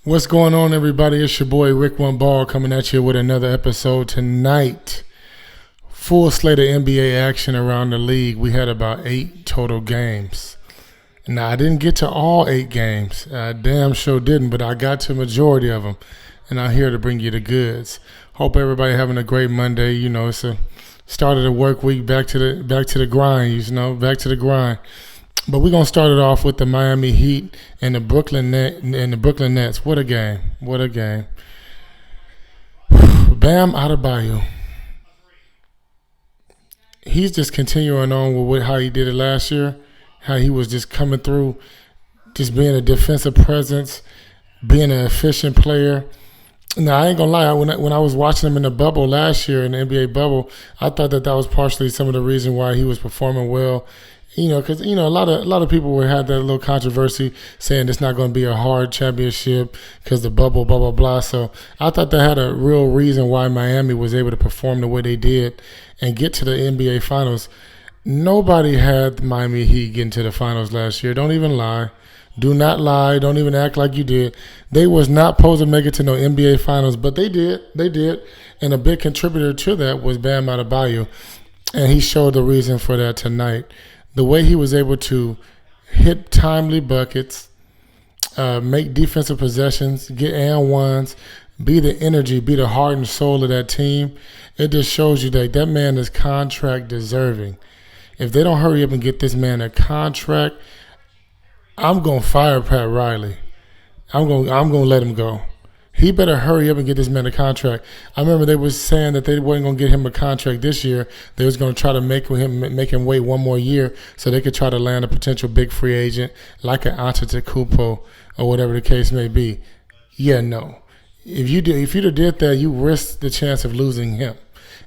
What's going on, everybody? It's your boy Rick One Ball coming at you with another episode tonight. Full slate of NBA action around the league. We had about 8 total games. Now, I didn't get to all 8 games. I damn sure didn't, but I got to a majority of them. And I'm here to bring you the goods. Hope everybody having a great Monday. You know, it's a start of the work week. Back to the grind. Back to the grind. But we're gonna start it off with the Miami Heat and the Brooklyn Nets. What a game! What a game! Bam Adebayo. He's just continuing on with how he did it last year. How he was just coming through, just being a defensive presence, being an efficient player. Now, I ain't gonna lie. When I was watching him in the bubble last year, in the NBA bubble, I thought that was partially some of the reason why he was performing well. You know, because a lot of people had that little controversy saying it's not going to be a hard championship because the bubble, blah blah blah. So I thought that had a real reason why Miami was able to perform the way they did and get to the NBA Finals. Nobody had the Miami Heat getting to the finals last year. Don't even lie. Do not lie. Don't even act like you did. They was not supposed to make it to no NBA Finals, but they did. They did. And a big contributor to that was Bam Adebayo. And he showed the reason for that tonight. The way he was able to hit timely buckets, make defensive possessions, get and ones, be the energy, be the heart and soul of that team, it just shows you that man is contract deserving. If they don't hurry up and get this man a contract, I'm going to fire Pat Riley. I'm going to let him go. He better hurry up and get this man a contract. I remember they was saying that they wasn't going to get him a contract this year. They was going to try to make him wait one more year so they could try to land a potential big free agent like an Antetokounmpo or whatever the case may be. Yeah, no. If you'd have did that, you risk the chance of losing him.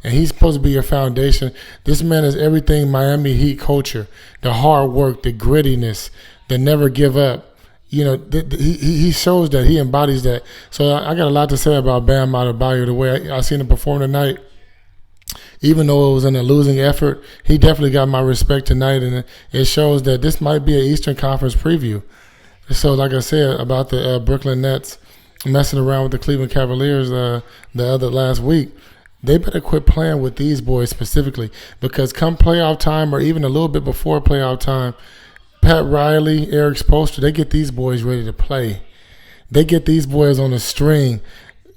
And he's supposed to be your foundation. This man is everything Miami Heat culture, the hard work, the grittiness, the never give up. You know, he shows that, he embodies that. So I got a lot to say about Bam Adebayo. The way I seen him perform tonight, even though it was in a losing effort, he definitely got my respect tonight, and it shows that this might be an Eastern Conference preview. So, like I said about the Brooklyn Nets messing around with the Cleveland Cavaliers the other last week, they better quit playing with these boys specifically, because come playoff time or even a little bit before playoff time, Pat Riley, Eric Spoelstra, they get these boys ready to play. They get these boys on a string.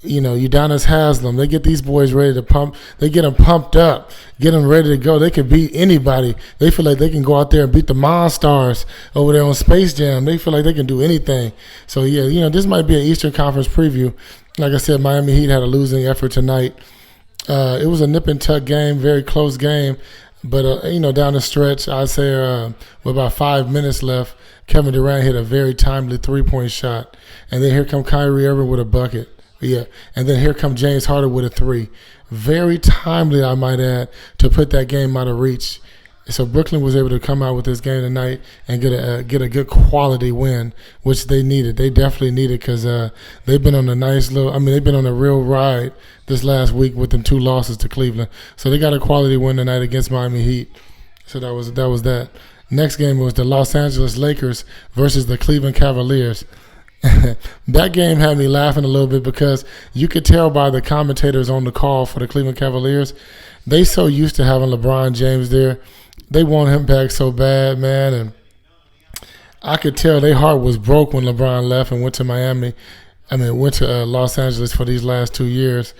You know, Udonis Haslem, they get these boys ready to pump. They get them pumped up, get them ready to go. They can beat anybody. They feel like they can go out there and beat the Monstars over there on Space Jam. They feel like they can do anything. So, yeah, this might be an Eastern Conference preview. Like I said, Miami Heat had a losing effort tonight. It was a nip and tuck game, very close game. But, down the stretch, I'd say with about 5 minutes left, Kevin Durant hit a very timely three-point shot. And then here come Kyrie Irving with a bucket. Yeah. And then here come James Harden with a 3. Very timely, I might add, to put that game out of reach. So Brooklyn was able to come out with this game tonight and get a good quality win, which they needed. They definitely needed, because they've been on they've been on a real ride this last week with them 2 losses to Cleveland. So they got a quality win tonight against Miami Heat. So that was that. Next game was the Los Angeles Lakers versus the Cleveland Cavaliers. That game had me laughing a little bit, because you could tell by the commentators on the call for the Cleveland Cavaliers, they so used to having LeBron James there. They want him back so bad, man, and I could tell their heart was broke when LeBron left and went to went to Los Angeles for these last 2 years.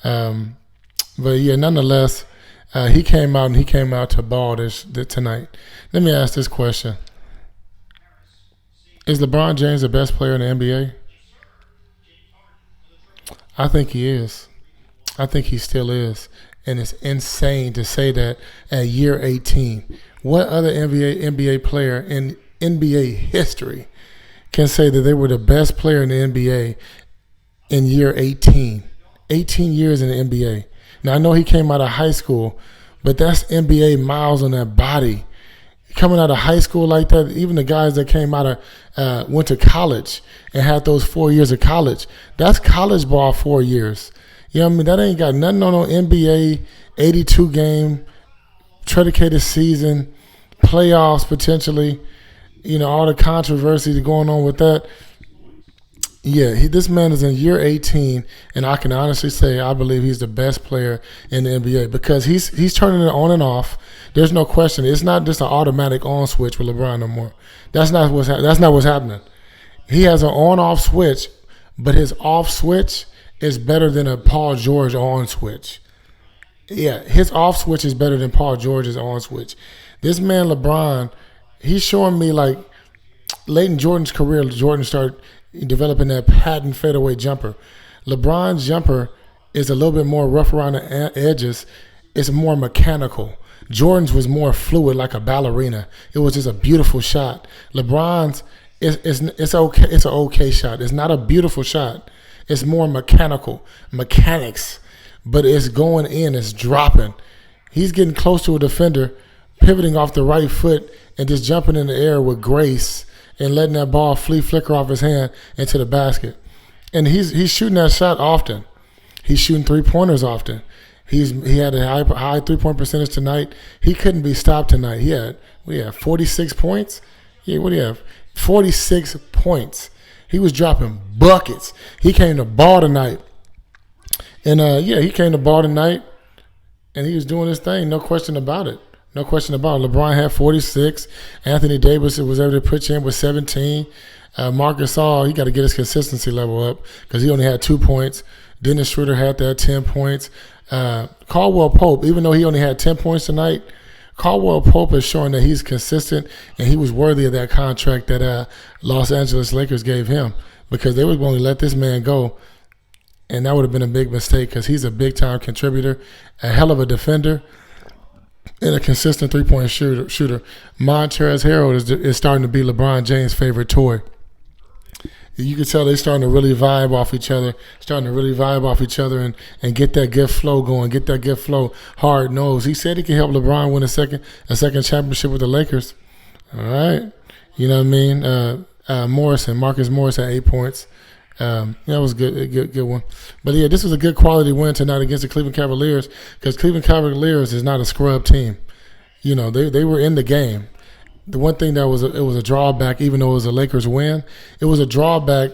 But yeah, nonetheless, he came out to ball this tonight. Let me ask this question: is LeBron James the best player in the NBA? I think he is. I think he still is. And it's insane to say that at year 18. What other NBA player in NBA history can say that they were the best player in the NBA in year 18? 18 years in the NBA. Now, I know he came out of high school, but that's NBA miles on that body. Coming out of high school like that, even the guys that came out of went to college and had those 4 years of college, that's college ball 4 years. You know what I mean? That ain't got nothing on no NBA 82 game, predicated season, playoffs potentially, all the controversy going on with that. Yeah, this man is in year 18, and I can honestly say I believe he's the best player in the NBA because he's turning it on and off. There's no question. It's not just an automatic on switch with LeBron no more. That's not what's happening. He has an on-off switch, but his off switch is better than a Paul George on switch. Yeah, his off switch is better than Paul George's on switch. This man LeBron, he's showing me like late in Jordan's career, Jordan started developing that patent fadeaway jumper. LeBron's jumper is a little bit more rough around the edges. It's more mechanical. Jordan's was more fluid, like a ballerina. It was just a beautiful shot. LeBron's it's okay. It's an okay shot. It's not a beautiful shot. It's more mechanics, but it's going in. It's dropping. He's getting close to a defender, pivoting off the right foot and just jumping in the air with grace and letting that ball flicker off his hand into the basket. And he's shooting that shot often. He's shooting 3-pointers often. He had a high 3-point percentage tonight. He couldn't be stopped tonight. We had 46 points. Yeah, what do you have? 46 points. He was dropping buckets. He came to ball tonight. And he came to ball tonight and he was doing his thing, no question about it. No question about it. LeBron had 46. Anthony Davis was able to pitch in with 17. Marcus Gasol, he got to get his consistency level up because he only had 2 points. Dennis Schroeder had that 10 points. Caldwell Pope, even though he only had 10 points tonight, Caldwell Pope is showing that he's consistent and he was worthy of that contract that Los Angeles Lakers gave him because they were going to let this man go. And that would have been a big mistake because he's a big-time contributor, a hell of a defender, and a consistent 3-point shooter. Montrezl Harrell is starting to be LeBron James' favorite toy. You can tell they're starting to really vibe off each other, and get that good flow going, get that good flow hard nosed. He said he can help LeBron win a second championship with the Lakers. All right. You know what I mean? Marcus Morris had 8 points. That was good one. But yeah, this was a good quality win tonight against the Cleveland Cavaliers because Cleveland Cavaliers is not a scrub team. You know, they were in the game. The one thing that was it was a drawback, even though it was a Lakers win, it was a drawback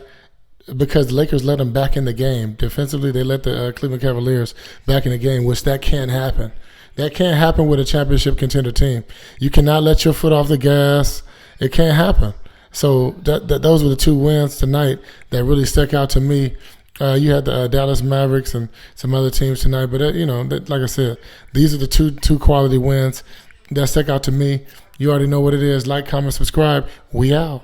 because the Lakers let them back in the game. Defensively, they let the Cleveland Cavaliers back in the game, which that can't happen. That can't happen with a championship contender team. You cannot let your foot off the gas. It can't happen. So those were the 2 wins tonight that really stuck out to me. You had the Dallas Mavericks and some other teams tonight, but like I said, these are the two quality wins that stuck out to me. You already know what it is. Like, comment, subscribe. We out.